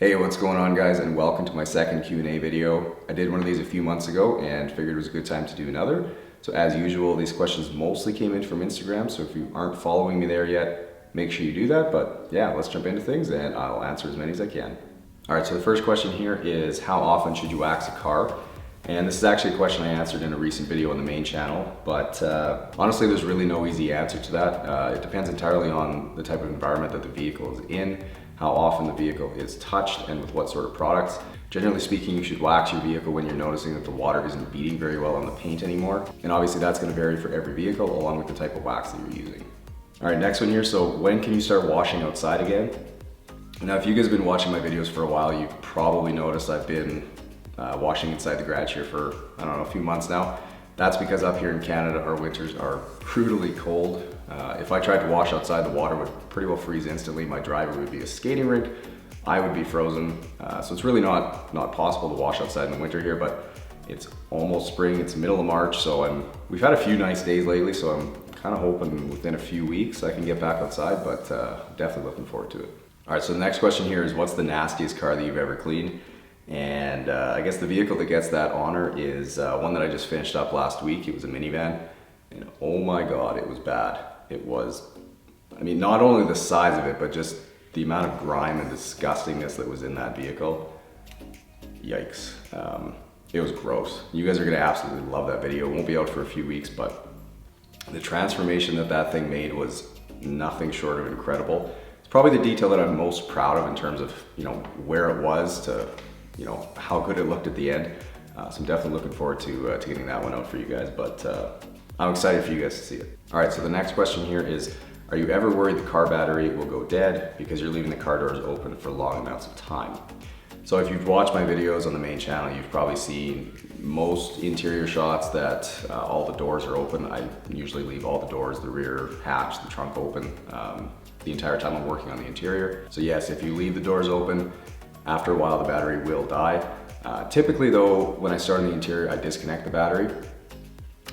Hey, what's going on guys, and welcome to my second Q&A video. I did one of these a few months ago and figured it was a good time to do another. So as usual, these questions mostly came in from Instagram, so if you aren't following me there yet, make sure you do that. But yeah, let's jump into things and I'll answer as many as I can. All right, so the first question here is, how often should you wax a car? And this is actually a question I answered in a recent video on the main channel, but honestly, there's really no easy answer to that. It depends entirely on the type of environment that the vehicle is in, how often the vehicle is touched, and with what sort of products. Generally speaking, you should wax your vehicle when you're noticing that the water isn't beading very well on the paint anymore. And obviously that's gonna vary for every vehicle along with the type of wax that you're using. All right, next one here. So when can you start washing outside again? Now, if you guys have been watching my videos for a while, you've probably noticed I've been washing inside the garage here for, I don't know, a few months now. That's because up here in Canada, our winters are brutally cold. If I tried to wash outside, the water would pretty well freeze instantly. My driveway would be a skating rink. I would be frozen. So it's really not possible to wash outside in the winter here, but it's almost spring. It's middle of March, so we've had a few nice days lately, so I'm kind of hoping within a few weeks I can get back outside, but definitely looking forward to it. All right, so the next question here is, what's the nastiest car that you've ever cleaned? And I guess the vehicle that gets that honor is one that I just finished up last week. It was a minivan, and oh my God, it was bad. It was, I mean, not only the size of it, but just the amount of grime and disgustingness that was in that vehicle. Yikes. It was gross. You guys are gonna absolutely love that video. It won't be out for a few weeks, but the transformation that thing made was nothing short of incredible. It's probably the detail that I'm most proud of in terms of, you know, where it was to, you know, how good it looked at the end. So I'm definitely looking forward to getting that one out for you guys, but I'm excited for you guys to see it. All right, so the next question here is, are you ever worried the car battery will go dead because you're leaving the car doors open for long amounts of time? So if you've watched my videos on the main channel, you've probably seen most interior shots that all the doors are open. I usually leave all the doors, the rear hatch, the trunk open the entire time I'm working on the interior. So yes, if you leave the doors open, after a while the battery will die. Typically though, when I start on the interior, I disconnect the battery.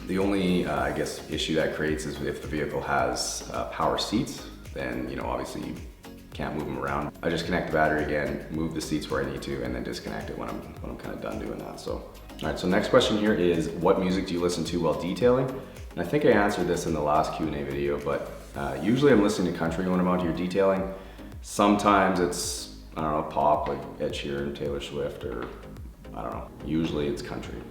The only, I guess, issue that creates is if the vehicle has power seats, then, you know, obviously you can't move them around. I just connect the battery again, move the seats where I need to, and then disconnect it when I'm kind of done doing that. So, all right, so next question here is, what music do you listen to while detailing? And I think I answered this in the last Q&A video, but usually I'm listening to country when I'm out here detailing. Sometimes it's, I don't know, pop, like Ed Sheeran, Taylor Swift, or I don't know. Usually it's country.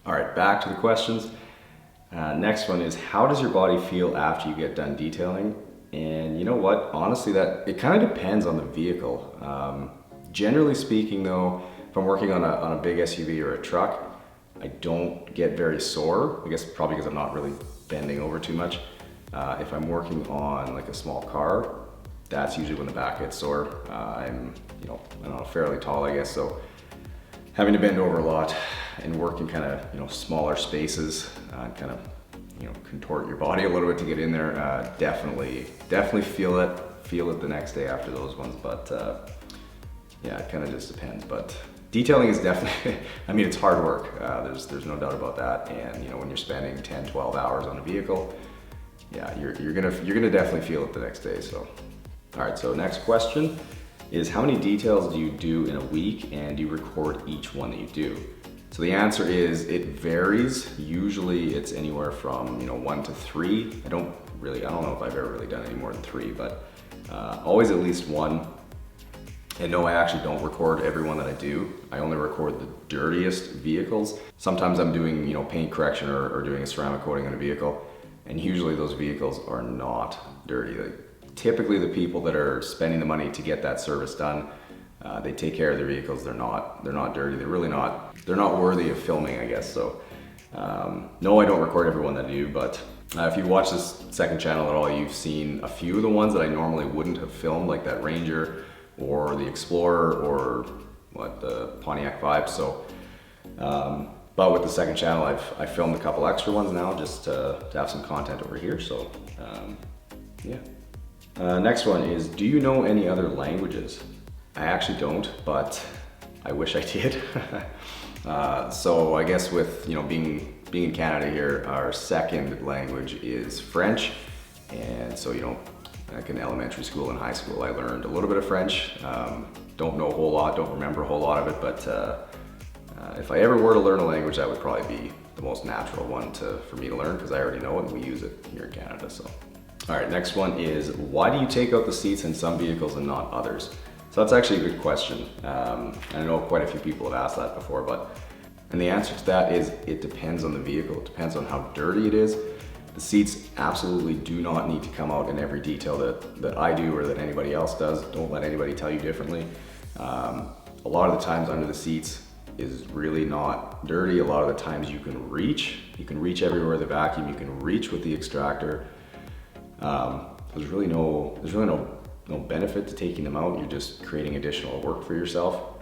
All right, back to the questions. Next one is, how does your body feel after you get done detailing? And you know what, honestly, that it kind of depends on the vehicle. Generally speaking though, if I'm working on a big SUV or a truck, I don't get very sore. I guess probably because I'm not really bending over too much. If I'm working on like a small car, that's usually when the back gets sore. I'm, you know, I don't know, fairly tall, I guess, so having to bend over a lot and work in kind of, you know, smaller spaces, kind of, you know, contort your body a little bit to get in there. Definitely feel it the next day after those ones. But yeah, it kind of just depends. But detailing is definitely, I mean, it's hard work. There's no doubt about that. And you know, when you're spending 10, 12 hours on a vehicle, yeah, you're gonna definitely feel it the next day. So, all right. So next question is, how many details do you do in a week, and do you record each one that you do? So the answer is, it varies. Usually it's anywhere from, you know, 1 to 3. I don't know if I've ever really done any more than 3, but always at least 1. And no, I actually don't record every one that I do. I only record the dirtiest vehicles. Sometimes I'm doing, you know, paint correction or doing a ceramic coating on a vehicle, and usually those vehicles are not dirty. Like, typically the people that are spending the money to get that service done, they take care of their vehicles. They're not dirty. They're not worthy of filming, I guess. So no, I don't record everyone that I do, but if you watch this second channel at all, you've seen a few of the ones that I normally wouldn't have filmed, like that Ranger or the Explorer or the Pontiac Vibe. So but with the second channel, I've filmed a couple extra ones now just to have some content over here. So yeah. Next one is, do you know any other languages? I actually don't, but I wish I did. So I guess with being in Canada here, our second language is French, and so like in elementary school and high school, I learned a little bit of French. Don't know a whole lot, don't remember a whole lot of it, but if I ever were to learn a language, that would probably be the most natural one for me to learn, because I already know it and we use it here in Canada. So, all right, next one is, why do you take out the seats in some vehicles and not others? So that's actually a good question. I know quite a few people have asked that before, and the answer to that is it depends on the vehicle. It depends on how dirty it is. The seats absolutely do not need to come out in every detail that I do or that anybody else does. Don't let anybody tell you differently. A lot of the times under the seats is really not dirty. A lot of the times you can reach everywhere with the vacuum, you can reach with the extractor. There's really no benefit to taking them out. You're just creating additional work for yourself.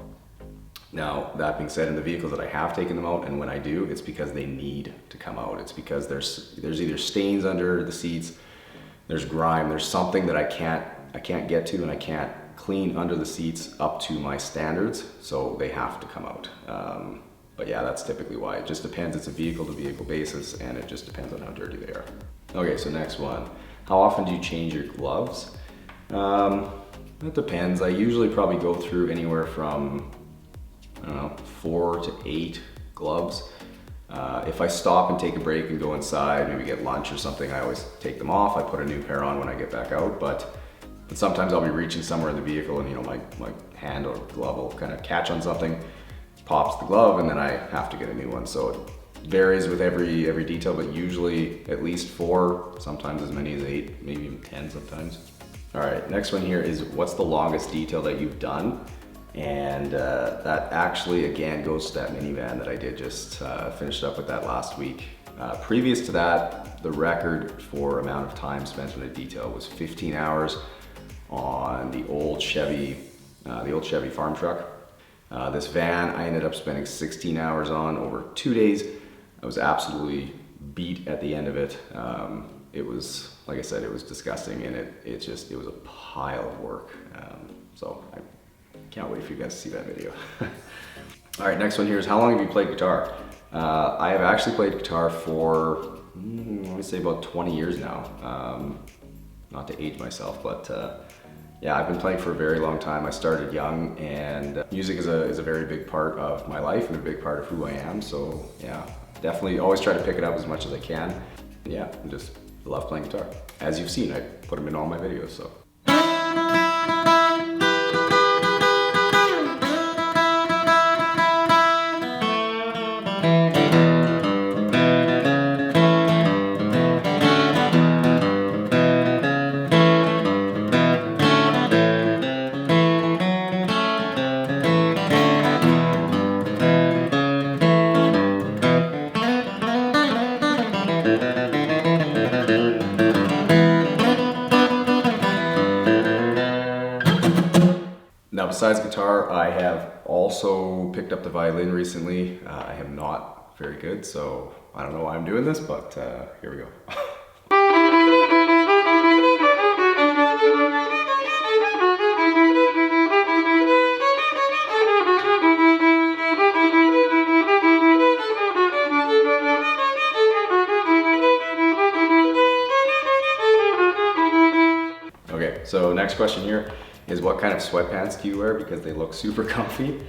Now, that being said, in the vehicles that I have taken them out, and when I do, it's because they need to come out. It's because there's either stains under the seats, there's grime, there's something that I can't get to, and I can't clean under the seats up to my standards, so they have to come out. But yeah, that's typically why. It just depends. It's a vehicle to vehicle basis, and it just depends on how dirty they are. Okay, so next one. How often do you change your gloves? It depends. I usually probably go through anywhere from 4 to 8 gloves. If I stop and take a break and go inside, maybe get lunch or something, I always take them off. I put a new pair on when I get back out, but sometimes I'll be reaching somewhere in the vehicle and my hand or glove will kind of catch on something, pops the glove, and then I have to get a new one. So it varies with every detail, but usually at least 4, sometimes as many as 8, maybe even 10 sometimes. All right, next one here is, what's the longest detail that you've done? And that actually, again, goes to that minivan that I did just finished up with that last week. Previous to that, the record for amount of time spent on a detail was 15 hours on the old Chevy farm truck. This van, I ended up spending 16 hours on over 2 days. I was absolutely beat at the end of it. It was, like I said, it was disgusting, and it was a pile of work. So I can't wait for you guys to see that video. All right, next one here is, how long have you played guitar? I have actually played guitar for, I want to say about 20 years now. Not to age myself, but yeah, I've been playing for a very long time. I started young, and music is a very big part of my life and a big part of who I am. So yeah, definitely always try to pick it up as much as I can. Yeah, I just love playing guitar. As you've seen, I put them in all my videos, so. Now, besides guitar, I have also picked up the violin recently. I am not very good, so I don't know why I'm doing this, but here we go. Okay, so next question here is, what kind of sweatpants do you wear? Because they look super comfy.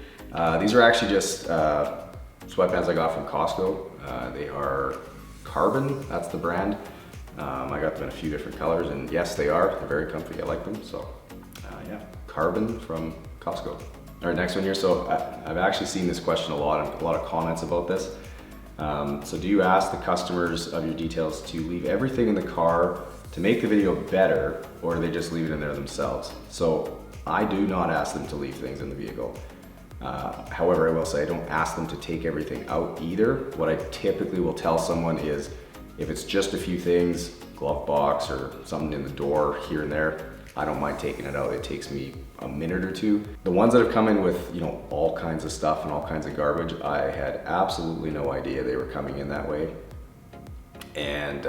These are actually just sweatpants I got from Costco. They are Carbon, that's the brand. I got them in a few different colors, and yes, they're very comfy. I like them, so yeah, Carbon from Costco. All right, next one here. So I've actually seen this question a lot of comments about this. So do you ask the customers of your details to leave everything in the car to make the video better, or do they just leave it in there themselves? So I do not ask them to leave things in the vehicle. However, I will say I don't ask them to take everything out either. What I typically will tell someone is if it's just a few things, glove box or something in the door here and there, I don't mind taking it out. It takes me a minute or two. The ones that have come in with, you know, all kinds of stuff and all kinds of garbage, I had absolutely no idea they were coming in that way. And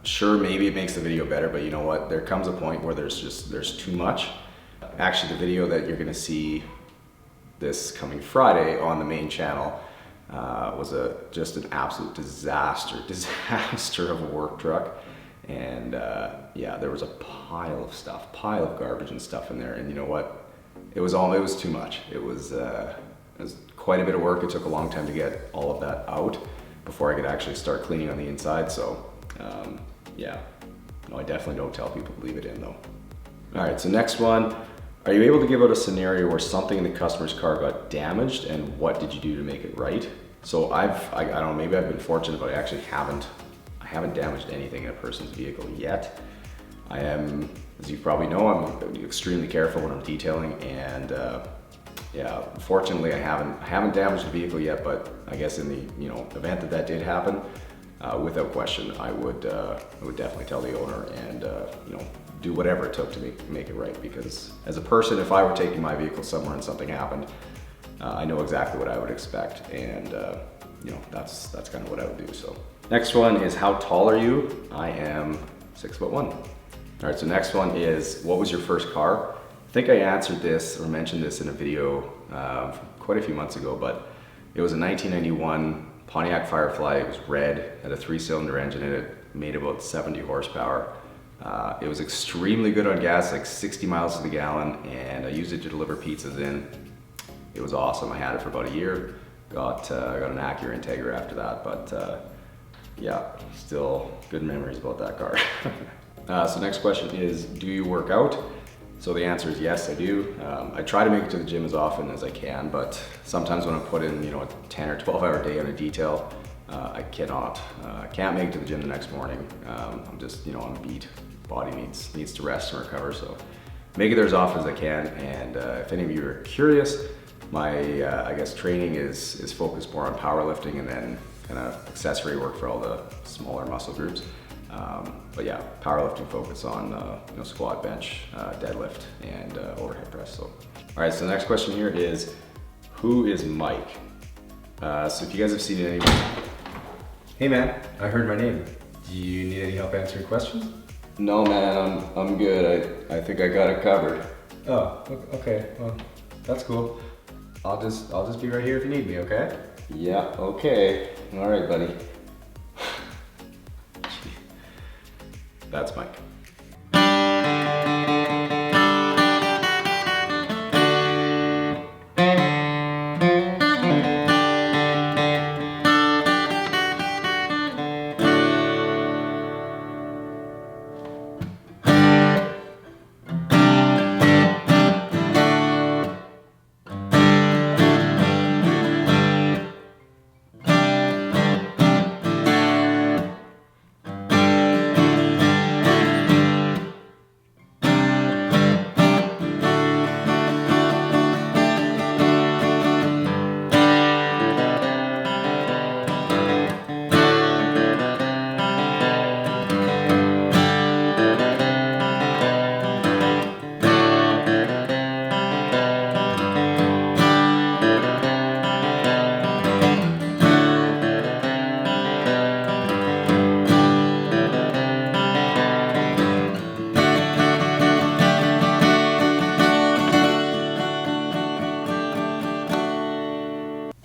sure, maybe it makes the video better, but you know what? There comes a point where there's too much. Actually, the video that you're gonna see this coming Friday on the main channel was just an absolute disaster of a work truck. And yeah, there was a pile of garbage and stuff in there. And you know what? It was too much. It was quite a bit of work. It took a long time to get all of that out before I could actually start cleaning on the inside. So yeah, no, I definitely don't tell people to leave it in though. All right, so next one. Are you able to give out a scenario where something in the customer's car got damaged, and what did you do to make it right? So I don't know, maybe I've been fortunate, but I actually haven't damaged anything in a person's vehicle yet. I am, as you probably know, I'm extremely careful when I'm detailing, and yeah, fortunately I haven't damaged the vehicle yet, but I guess in the event that did happen, without question, I would definitely tell the owner and do whatever it took to make it right. Because as a person, if I were taking my vehicle somewhere and something happened, I know exactly what I would expect, and that's kind of what I would do. So next one is, how tall are you? I am 6'1". All right, so next one is, what was your first car? I think I answered this or mentioned this in a video quite a few months ago, but it was a 1991 Pontiac Firefly. It was red, had a 3-cylinder engine in it, made about 70 horsepower. It was extremely good on gas, like 60 miles to the gallon, and I used it to deliver pizzas in. It was awesome. I had it for about a year. Got an Acura Integra after that, but yeah, still good memories about that car. So next question is, do you work out? So the answer is yes, I do. I try to make it to the gym as often as I can, but sometimes when I put in a 10 or 12 hour day on a detail, I cannot. I can't make it to the gym the next morning. I'm just I'm beat. Body needs to rest and recover. So make it there as often as I can. And if any of you are curious, my I guess training is focused more on powerlifting and then kind of accessory work for all the smaller muscle groups. But yeah, powerlifting focus on squat, bench, deadlift, and overhead press. So, all right. So the next question here is, who is Mike? So if you guys have seen any, hey man, I heard my name. Do you need any help answering questions? No man, I'm good. I think I got it covered. Oh, okay. Well, that's cool. I'll just be right here if you need me. Okay? Yeah. Okay. All right, buddy. That's Mike.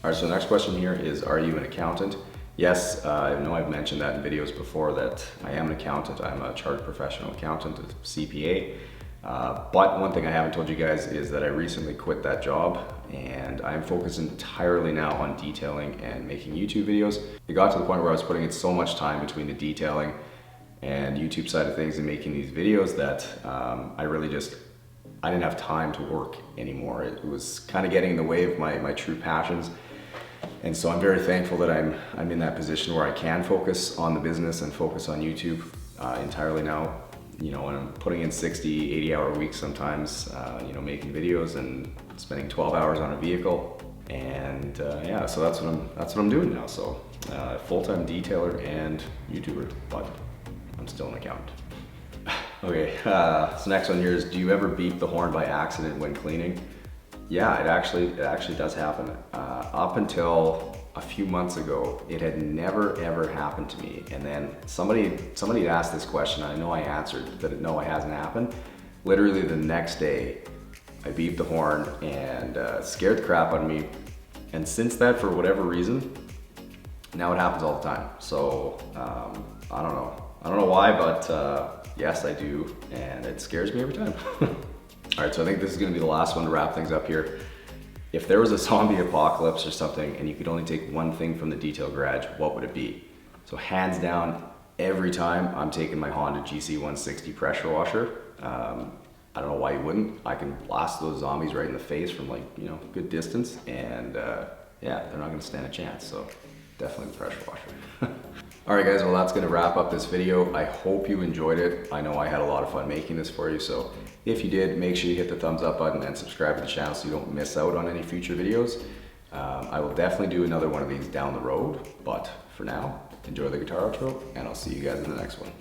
All right, so the next question here is, are you an accountant? Yes, I know I've mentioned that in videos before that I am an accountant. I'm a chartered professional accountant, a CPA. But one thing I haven't told you guys is that I recently quit that job and I'm focused entirely now on detailing and making YouTube videos. It got to the point where I was putting in so much time between the detailing and YouTube side of things and making these videos that I didn't have time to work anymore. It was kind of getting in the way of my true passions. And so I'm very thankful that I'm in that position where I can focus on the business and focus on YouTube entirely now. you know, when I'm putting in 60, 80-hour weeks sometimes, you know, making videos and spending 12 hours on a vehicle. And yeah, so that's what I'm doing now. So full-time detailer and YouTuber, but I'm still an accountant. Okay, so next one here is, do you ever beep the horn by accident when cleaning? Yeah, it actually does happen. Up until a few months ago, it had never ever happened to me. And then somebody had asked this question. I know I answered that no, it hasn't happened. Literally the next day, I beeped the horn and scared the crap out of me. And since that, for whatever reason, now it happens all the time. So I don't know why, but yes, I do, and it scares me every time. All right, so I think this is gonna be the last one to wrap things up here. If there was a zombie apocalypse or something and you could only take one thing from the detail garage, what would it be? So hands down, every time I'm taking my Honda GC160 pressure washer. I don't know why you wouldn't. I can blast those zombies right in the face from, like, you know, good distance, and yeah, they're not gonna stand a chance, so definitely the pressure washer. All right guys, well that's gonna wrap up this video. I hope you enjoyed it. I know I had a lot of fun making this for you, so if you did, make sure you hit the thumbs up button and subscribe to the channel so you don't miss out on any future videos. I will definitely do another one of these down the road, but for now, enjoy the guitar outro, and I'll see you guys in the next one.